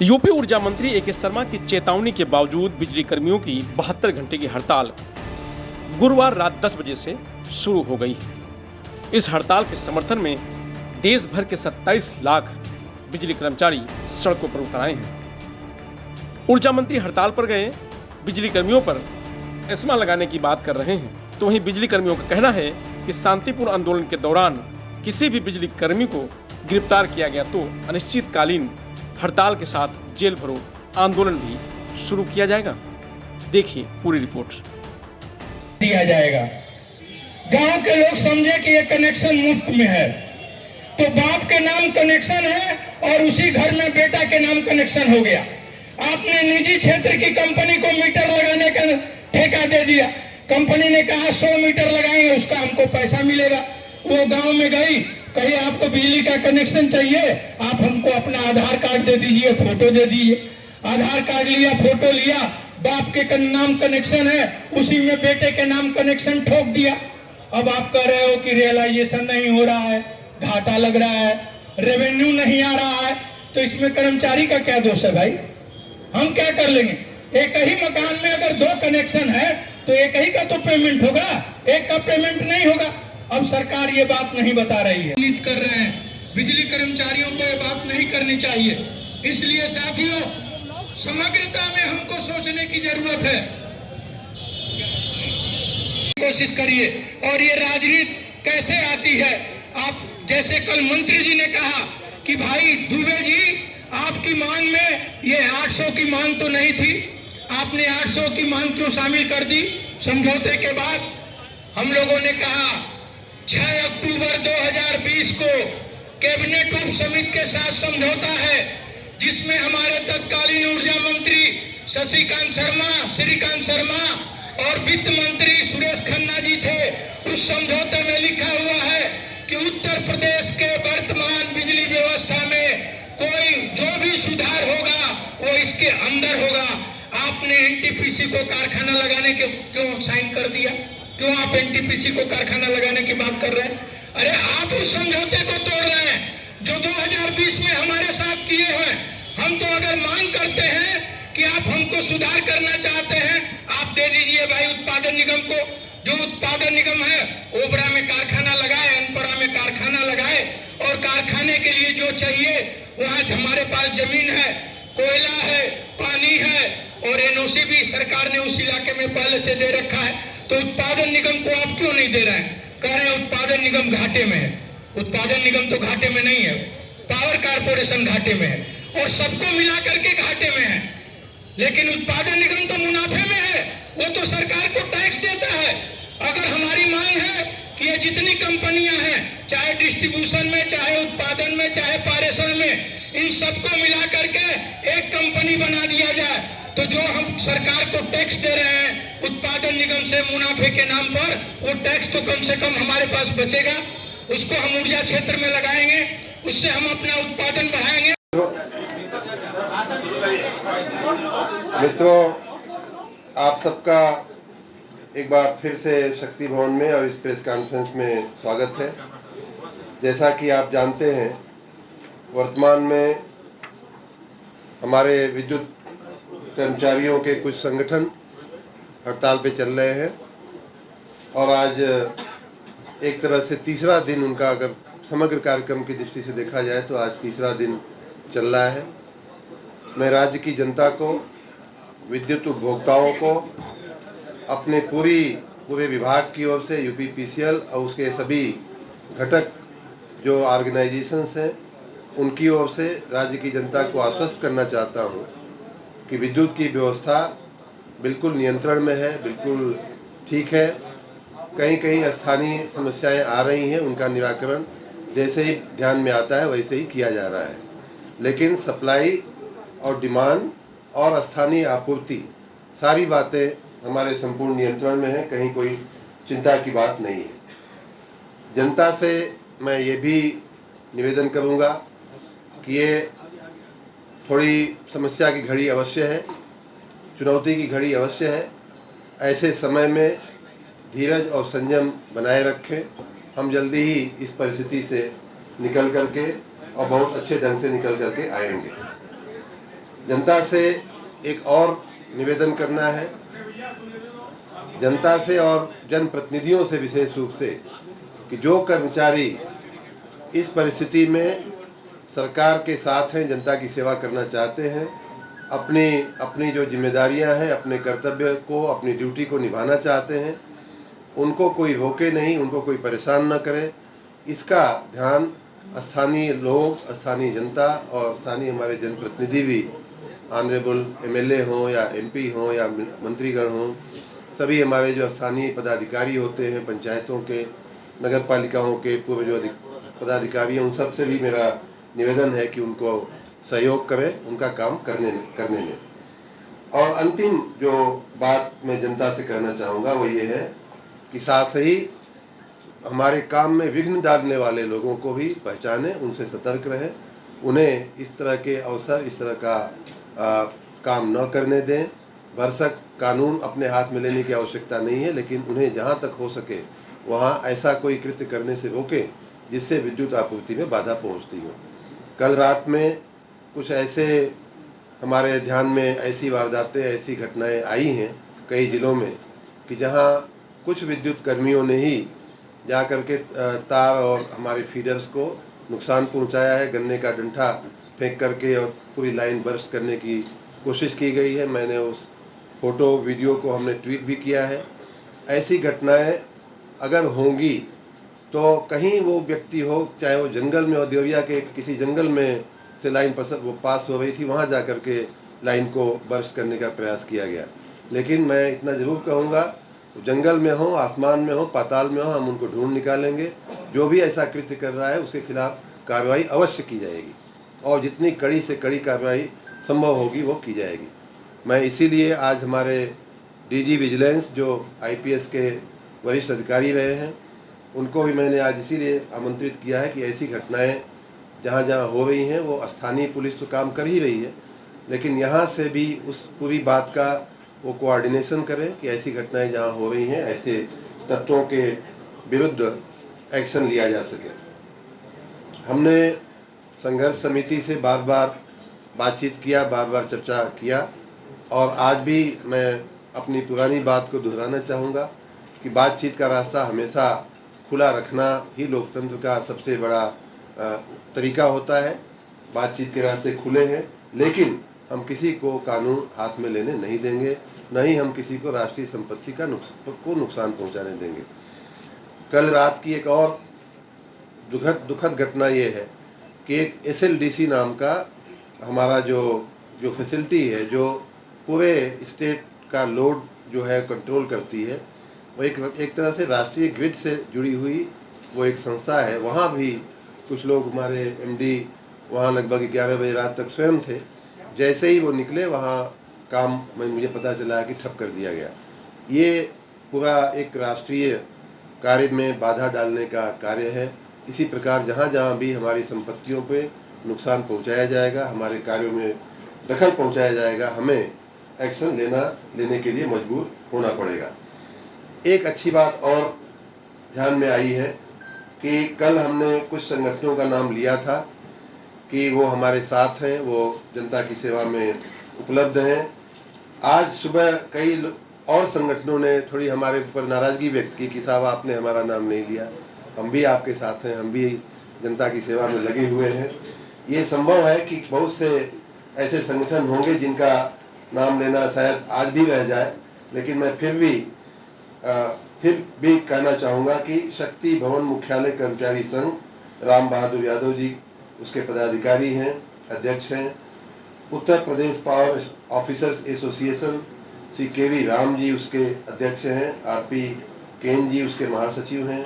UP ऊर्जा मंत्री ए के शर्मा की चेतावनी के बावजूद बिजली कर्मियों की 72 घंटे की हड़ताल गुरुवार रात 10 बजे से शुरू हो गई है। इस हड़ताल के समर्थन में देश भर के 27 लाख बिजली कर्मचारी सड़कों पर उतर आए हैं। ऊर्जा मंत्री हड़ताल पर गए बिजली कर्मियों पर एस्मा लगाने की बात कर रहे हैं, तो वहीं बिजली कर्मियों का कहना है कि शांतिपूर्ण आंदोलन के दौरान किसी भी बिजली कर्मी को गिरफ्तार किया गया तो अनिश्चितकालीन हड़ताल के साथ जेल भरो आंदोलन भी शुरू किया जाएगा। देखिए पूरी रिपोर्ट। दिया जाएगा। गांव के लोग समझे कि ये कनेक्शन मुफ्त में है, तो बाप के नाम कनेक्शन है और उसी घर में बेटा के नाम कनेक्शन हो गया। आपने निजी क्षेत्र की कंपनी को मीटर लगाने का ठेका दे दिया। कंपनी ने कहा 100 मीटर लगाएंगे, उसका हमको पैसा मिलेगा। वो गांव में गई, कहीं आपको बिजली का कनेक्शन चाहिए, आप हमको अपना आधार कार्ड दे दीजिए, फोटो दे दीजिए। आधार कार्ड लिया, फोटो लिया, बाप के नाम कनेक्शन है, उसी में बेटे के नाम कनेक्शन ठोक दिया। अब आप कह रहे हो कि रियलाइजेशन नहीं हो रहा है, घाटा लग रहा है, रेवेन्यू नहीं आ रहा है, तो इसमें कर्मचारी का क्या दोष है भाई? हम क्या कर लेंगे? एक ही मकान में अगर 2 कनेक्शन है तो एक ही का तो पेमेंट होगा, एक का पेमेंट नहीं होगा। अब सरकार ये बात नहीं बता रही है, कर रहे हैं। बिजली कर्मचारियों को ये बात नहीं करनी चाहिए। इसलिए साथियों, समग्रता में हमको सोचने की जरूरत है। कोशिश करिए। और ये राजनीति कैसे आती है? आप जैसे कल मंत्री जी ने कहा कि भाई दुबे जी, आपकी मांग में ये 800 की मांग तो नहीं थी, आपने 800 की मांग क्यों शामिल कर दी समझौते के बाद? हम लोगों ने कहा 6 अक्टूबर 2020 को कैबिनेट उप समिति के साथ समझौता है, जिसमें हमारे तत्कालीन ऊर्जा मंत्री श्रीकांत शर्मा और वित्त मंत्री सुरेश खन्ना जी थे। उस समझौते में लिखा हुआ है कि उत्तर प्रदेश के वर्तमान बिजली व्यवस्था में कोई जो भी सुधार होगा वो इसके अंदर होगा। आपने एनटीपीसी को कारखाना लगाने के क्यों साइन कर दिया? क्यों आप एनटीपीसी को कारखाना लगाने की बात कर रहे हैं? अरे आप उस समझौते को तोड़ रहे हैं जो 2020 में हमारे साथ किए हैं। हम तो अगर मांग करते हैं कि आप हमको सुधार करना चाहते हैं, आप दे दीजिए भाई उत्पादन निगम को। जो उत्पादन निगम है, ओबरा में कारखाना लगाए, अनपरा में कारखाना लगाए, और कारखाने के लिए जो चाहिए वहां हमारे पास जमीन है, कोयला है, पानी है, और एनओसी भी सरकार ने उस इलाके में पहले से दे रखा है। तो उत्पादन निगम को आप क्यों नहीं दे रहे हैं? कह रहे हैं उत्पादन निगम घाटे में है। उत्पादन निगम तो घाटे में नहीं है, पावर कारपोरेशन घाटे में है, और सबको मिला करके घाटे में है। लेकिन उत्पादन निगम तो मुनाफे में है, वो तो सरकार को टैक्स देता है। अगर हमारी मांग है कि ये जितनी कंपनियां हैं, चाहे डिस्ट्रीब्यूशन में, चाहे उत्पादन में, चाहे पारेषण में, इन सबको मिला करके एक कंपनी बना दिया जाए, तो जो हम सरकार को टैक्स दे रहे हैं उत्पादन निगम से मुनाफे के नाम पर, वो टैक्स तो कम से कम हमारे पास बचेगा। उसको हम ऊर्जा क्षेत्र में लगाएंगे, उससे हम अपना उत्पादन बढ़ाएंगे। मित्रों, आप सबका एक बार फिर से शक्ति भवन में और इस प्रेस कॉन्फ्रेंस में स्वागत है। जैसा कि आप जानते हैं, वर्तमान में हमारे विद्युत कर्मचारियों के कुछ संगठन हड़ताल पे चल रहे हैं, और आज एक तरह से तीसरा दिन उनका, अगर समग्र कार्यक्रम की दृष्टि से देखा जाए तो आज तीसरा दिन चल रहा है। मैं राज्य की जनता को, विद्युत उपभोक्ताओं को, अपने पूरे विभाग की ओर से, यूपीपीसीएल और उसके सभी घटक जो ऑर्गेनाइजेशंस हैं, उनकी ओर से राज्य की जनता को आश्वस्त करना चाहता हूँ कि विद्युत की व्यवस्था बिल्कुल नियंत्रण में है, बिल्कुल ठीक है। कहीं कहीं स्थानीय समस्याएं आ रही हैं, उनका निराकरण जैसे ही ध्यान में आता है वैसे ही किया जा रहा है, लेकिन सप्लाई और डिमांड और स्थानीय आपूर्ति, सारी बातें हमारे संपूर्ण नियंत्रण में है, कहीं कोई चिंता की बात नहीं है। जनता से मैं ये भी निवेदन करूँगा कि ये थोड़ी समस्या की घड़ी अवश्य है, चुनौती की घड़ी अवश्य है। ऐसे समय में धीरज और संयम बनाए रखें। हम जल्दी ही इस परिस्थिति से निकल करके और बहुत अच्छे ढंग से निकल करके आएंगे। जनता से एक और निवेदन करना है, जनता से और जनप्रतिनिधियों से विशेष रूप से, कि जो कर्मचारी इस परिस्थिति में सरकार के साथ हैं, जनता की सेवा करना चाहते हैं, अपनी जो जिम्मेदारियां हैं, अपने कर्तव्य को, अपनी ड्यूटी को निभाना चाहते हैं, उनको कोई रोके नहीं, उनको कोई परेशान न करे, इसका ध्यान स्थानीय लोग, स्थानीय जनता और स्थानीय हमारे जनप्रतिनिधि भी, ऑनरेबल एमएलए हों या एमपी हों या मंत्रीगण हों, सभी हमारे जो स्थानीय पदाधिकारी होते हैं, पंचायतों के, नगर पालिकाओं के पूर्व जो पदाधिकारी हैं, उन सब से भी मेरा निवेदन है कि उनको सहयोग करें उनका काम करने में। और अंतिम जो बात मैं जनता से करना चाहूँगा वो ये है कि साथ ही हमारे काम में विघ्न डालने वाले लोगों को भी पहचानें, उनसे सतर्क रहें, उन्हें इस तरह के अवसर, इस तरह का काम न करने दें। भरसक कानून अपने हाथ में लेने की आवश्यकता नहीं है, लेकिन उन्हें जहाँ तक हो सके वहाँ ऐसा कोई कृत्य करने से रोकें जिससे विद्युत आपूर्ति में बाधा पहुँचती हो। कल रात में कुछ ऐसे हमारे ध्यान में ऐसी वारदातें, ऐसी घटनाएं आई हैं कई ज़िलों में कि जहां कुछ विद्युत कर्मियों ने ही जा करके तार और हमारे फीडर्स को नुकसान पहुंचाया है। गन्ने का डंठा फेंक करके और पूरी लाइन बर्स्ट करने की कोशिश की गई है। मैंने उस फोटो वीडियो को हमने ट्वीट भी किया है। ऐसी घटनाएं अगर होंगी तो कहीं वो व्यक्ति हो, चाहे वो जंगल में हो, देवरिया के किसी जंगल में से लाइन पास हो रही थी, वहाँ जा कर के लाइन को बर्स्ट करने का प्रयास किया गया। लेकिन मैं इतना ज़रूर कहूँगा, जंगल में हो, आसमान में हो, पाताल में हो, हम उनको ढूंढ निकालेंगे। जो भी ऐसा कृत्य कर रहा है उसके खिलाफ कार्रवाई अवश्य की जाएगी और जितनी कड़ी से कड़ी कार्रवाई संभव होगी वो की जाएगी। मैं इसीलिए आज हमारे डीजी विजिलेंस जो IPS के वरिष्ठ अधिकारी रहे हैं, उनको भी मैंने आज इसीलिए आमंत्रित किया है कि ऐसी घटनाएं जहाँ जहाँ हो रही हैं, वो स्थानीय पुलिस तो काम कर ही रही है, लेकिन यहाँ से भी उस पूरी बात का वो कोऑर्डिनेशन करें कि ऐसी घटनाएं जहाँ हो रही हैं, ऐसे तत्वों के विरुद्ध एक्शन लिया जा सके। हमने संघर्ष समिति से बार बार बातचीत किया, बार बार चर्चा किया और आज भी मैं अपनी पुरानी बात को दोहराना चाहूँगा कि बातचीत का रास्ता हमेशा खुला रखना ही लोकतंत्र का सबसे बड़ा तरीका होता है। बातचीत के रास्ते खुले हैं, लेकिन हम किसी को कानून हाथ में लेने नहीं देंगे, न ही हम किसी को राष्ट्रीय संपत्ति का नुकसान पहुंचाने देंगे। कल रात की एक और दुखद घटना ये है कि एक SLDC नाम का हमारा जो फैसिलिटी है, जो पूरे स्टेट का लोड जो है कंट्रोल करती है, वो एक तरह से राष्ट्रीय ग्रिड से जुड़ी हुई वो एक संस्था है। वहाँ भी कुछ लोग, हमारे MD वहाँ लगभग 11 बजे रात तक स्वयं थे। जैसे ही वो निकले वहाँ काम मुझे पता चला कि ठप कर दिया गया। ये पूरा एक राष्ट्रीय कार्य में बाधा डालने का कार्य है। इसी प्रकार जहाँ जहाँ भी हमारी संपत्तियों पे नुकसान पहुँचाया जाएगा, हमारे कार्यों में दखल पहुँचाया जाएगा, हमें एक्शन लेने के लिए मजबूर होना पड़ेगा। एक अच्छी बात और ध्यान में आई है कि कल हमने कुछ संगठनों का नाम लिया था कि वो हमारे साथ हैं, वो जनता की सेवा में उपलब्ध हैं। आज सुबह कई और संगठनों ने थोड़ी हमारे ऊपर नाराज़गी व्यक्त की कि साहब आपने हमारा नाम नहीं लिया, हम भी आपके साथ हैं, हम भी जनता की सेवा में लगे हुए हैं। ये संभव है कि बहुत से ऐसे संगठन होंगे जिनका नाम लेना शायद आज भी रह जाए, लेकिन मैं फिर भी कहना चाहूँगा कि शक्ति भवन मुख्यालय कर्मचारी संघ, राम बहादुर यादव जी उसके पदाधिकारी हैं, अध्यक्ष हैं। Uttar Pradesh power officers association Shri KV Ram ji उसके अध्यक्ष हैं। RP केन जी उसके महासचिव हैं।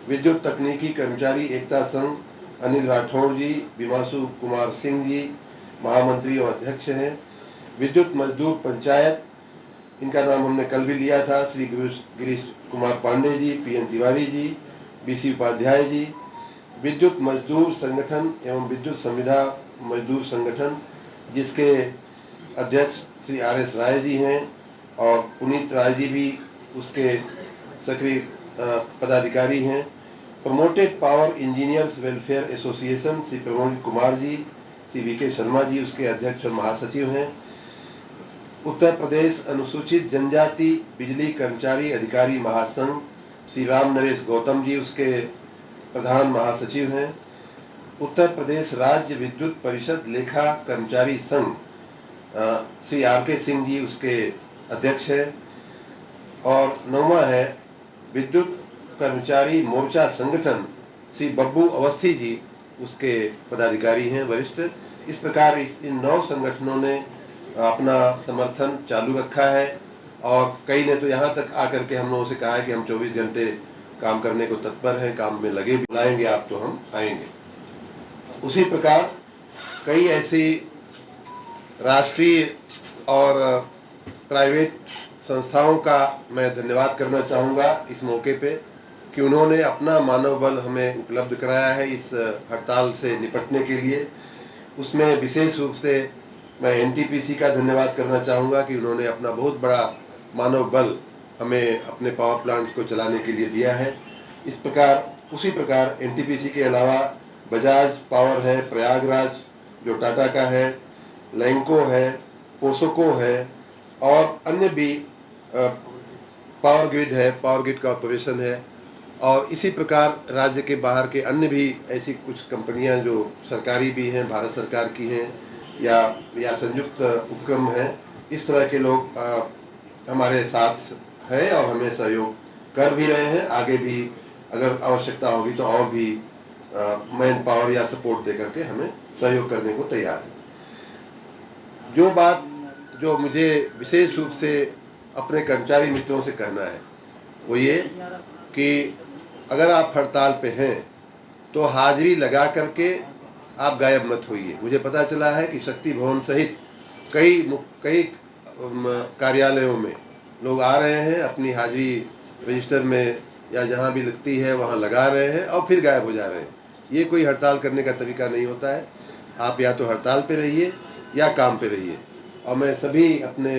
विद्युत तकनीकी कर्मचारी एकता संघ अनिल राठौड़ जी, विमासु कुमार सिंह जी महामंत्री और अध्यक्ष हैं। विद्युत मजदूर पंचायत, इनका नाम हमने कल भी लिया था, श्री गिरीश कुमार पांडे जी, PN तिवारी जी, BC उपाध्याय जी। विद्युत मजदूर संगठन एवं विद्युत संविदा मजदूर संगठन जिसके अध्यक्ष श्री RS राय जी हैं और पुनीत राय जी भी उसके सक्रिय पदाधिकारी हैं। Promoted power engineers welfare association Shri Pramod Kumar ji, Shri V K. Sharma ji उसके अध्यक्ष और महासचिव हैं। उत्तर प्रदेश अनुसूचित जनजाति बिजली कर्मचारी अधिकारी महासंघ श्री राम नरेश गौतम जी उसके प्रधान महासचिव हैं। उत्तर प्रदेश राज्य विद्युत परिषद लेखा कर्मचारी संघ श्री आर.के. सिंह जी उसके अध्यक्ष हैं। और 9वां है विद्युत कर्मचारी मोर्चा संगठन श्री बब्बू अवस्थी जी उसके पदाधिकारी हैं वरिष्ठ। इस प्रकार इन 9 संगठनों ने अपना समर्थन चालू रखा है और कई ने तो यहाँ तक आकर के हम लोगों से कहा है कि हम 24 घंटे काम करने को तत्पर हैं, काम में लगे, बुलाएंगे आप तो हम आएंगे। उसी प्रकार कई ऐसी राष्ट्रीय और प्राइवेट संस्थाओं का मैं धन्यवाद करना चाहूँगा इस मौके पे कि उन्होंने अपना मानव बल हमें उपलब्ध कराया है इस हड़ताल से निपटने के लिए। उसमें विशेष रूप से मैं एनटीपीसी का धन्यवाद करना चाहूँगा कि उन्होंने अपना बहुत बड़ा मानव बल हमें अपने पावर प्लांट्स को चलाने के लिए दिया है। इस प्रकार उसी प्रकार एनटीपीसी के अलावा बजाज पावर है, प्रयागराज जो टाटा का है, लैंको है, पोसोको है और अन्य भी पावर ग्रिड है, पावर ग्रिड कॉर्पोरेशन है और इसी प्रकार राज्य के बाहर के अन्य भी ऐसी कुछ कंपनियां जो सरकारी भी हैं, भारत सरकार की हैं या संयुक्त उपक्रम हैं। इस तरह के लोग हमारे साथ हैं और हमें सहयोग कर भी रहे हैं। आगे भी अगर आवश्यकता होगी तो और भी मैन पावर या सपोर्ट देकर के हमें सहयोग करने को तैयार है। जो बात जो मुझे विशेष रूप से अपने कर्मचारी मित्रों से कहना है वो ये कि अगर आप हड़ताल पे हैं तो हाजिरी लगा करके आप गायब मत होइए। मुझे पता चला है कि शक्ति भवन सहित कई कार्यालयों में लोग आ रहे हैं, अपनी हाजिरी रजिस्टर में या जहाँ भी लगती है वहाँ लगा रहे हैं और फिर गायब हो जा रहे हैं। ये कोई हड़ताल करने का तरीका नहीं होता है। आप या तो हड़ताल पे रहिए या काम पे रहिए। और मैं सभी अपने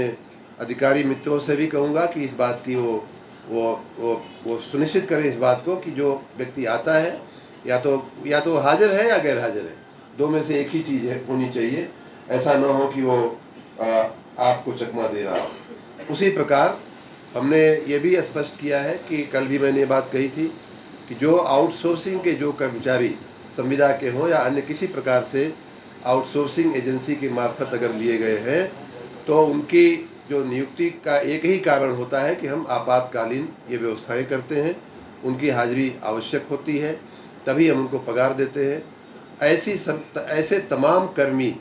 अधिकारी मित्रों से भी कहूँगा कि इस बात की वो सुनिश्चित करें इस बात को कि जो व्यक्ति आता है या तो हाजिर है या गैर हाजिर है, दो में से एक ही चीज़ होनी चाहिए। ऐसा ना हो कि वो आपको चकमा दे रहा हो। उसी प्रकार हमने ये भी स्पष्ट किया है कि कल भी मैंने ये बात कही थी कि जो आउटसोर्सिंग के जो कर्मचारी संविदा के हों या अन्य किसी प्रकार से आउटसोर्सिंग एजेंसी के मार्फत अगर लिए गए हैं तो उनकी जो नियुक्ति का एक ही कारण होता है कि हम आपातकालीन ये व्यवस्थाएं करते हैं, उनकी हाजिरी आवश्यक होती है, तभी हम उनको पगार देते हैं। ऐसे तमाम कर्मी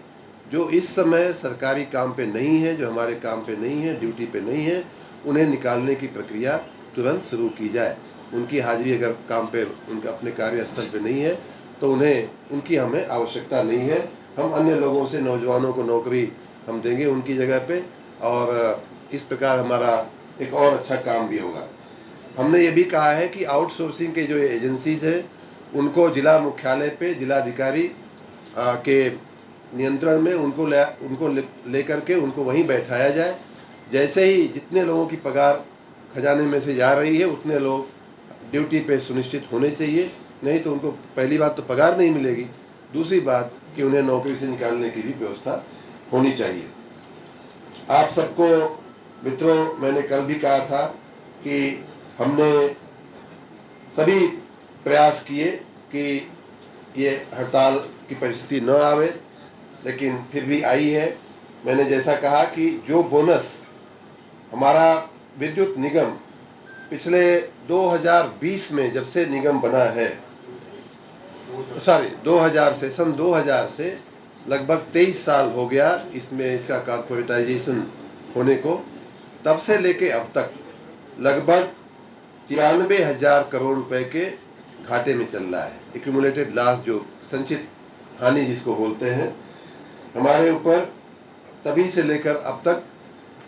जो इस समय सरकारी काम पे नहीं है, जो हमारे काम पे नहीं है, ड्यूटी पे नहीं है, उन्हें निकालने की प्रक्रिया तुरंत शुरू की जाए। उनकी हाजिरी अगर काम पे उनका अपने कार्यस्थल पे नहीं है तो उनकी हमें आवश्यकता नहीं है। हम अन्य लोगों से नौजवानों को नौकरी हम देंगे उनकी जगह पे और इस प्रकार हमारा एक और अच्छा काम भी होगा। हमने ये भी कहा है कि आउटसोर्सिंग के जो एजेंसीज हैं उनको जिला मुख्यालय पे जिलाधिकारी के नियंत्रण में उनको ले करके उनको वहीं बैठाया जाए। जैसे ही जितने लोगों की पगार खजाने में से जा रही है उतने लोग ड्यूटी पे सुनिश्चित होने चाहिए, नहीं तो उनको पहली बात तो पगार नहीं मिलेगी, दूसरी बात कि उन्हें नौकरी से निकालने की भी व्यवस्था होनी चाहिए। आप सबको मित्रों, मैंने कल भी कहा था कि हमने सभी प्रयास किए कि ये हड़ताल की परिस्थिति न आवे, लेकिन फिर भी आई है। मैंने जैसा कहा कि जो बोनस हमारा विद्युत निगम पिछले 2020 में जब से निगम बना है, 2000 से लगभग 23 साल हो गया इसमें इसका कॉर्पोरेटाइजेशन होने को, तब से लेके अब तक लगभग 93,000 करोड़ रुपए के घाटे में चल रहा है। एक्यूमुलेटेड लॉस, जो संचित हानि जिसको बोलते हैं, हमारे ऊपर तभी से लेकर अब तक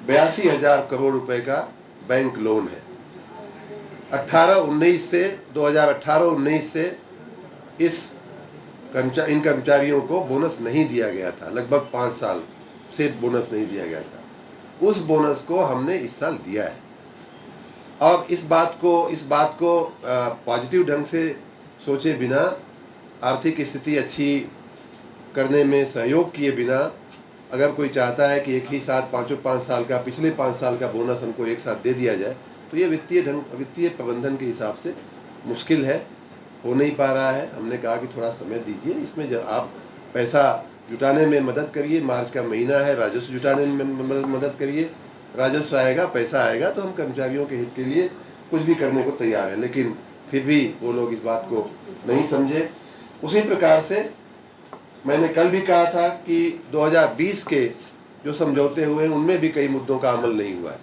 82,000 करोड़ रुपए का बैंक लोन है। 2018-19 से इन कर्मचारियों को बोनस नहीं दिया गया था। लगभग 5 साल से बोनस नहीं दिया गया था। उस बोनस को हमने इस साल दिया है और इस बात को पॉजिटिव ढंग से सोचे बिना, आर्थिक स्थिति अच्छी करने में सहयोग किए बिना अगर कोई चाहता है कि एक ही साथ 5 साल का पिछले 5 साल का बोनस हमको एक साथ दे दिया जाए, तो ये वित्तीय प्रबंधन के हिसाब से मुश्किल है, हो नहीं पा रहा है। हमने कहा कि थोड़ा समय दीजिए, इसमें जब आप पैसा जुटाने में मदद करिए, मार्च का महीना है, राजस्व जुटाने में मदद करिए, राजस्व आएगा, पैसा आएगा तो हम कर्मचारियों के हित के लिए कुछ भी करने को तैयार हैं। लेकिन फिर भी वो लोग इस बात को नहीं समझे। उसी प्रकार से मैंने कल भी कहा था कि 2020 के जो समझौते हुए हैं उनमें भी कई मुद्दों का अमल नहीं हुआ है।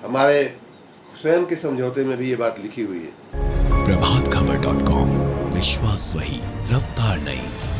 हमारे स्वयं के समझौते में भी ये बात लिखी हुई है। प्रभातखबर.com, विश्वास वही, रफ्तार नहीं।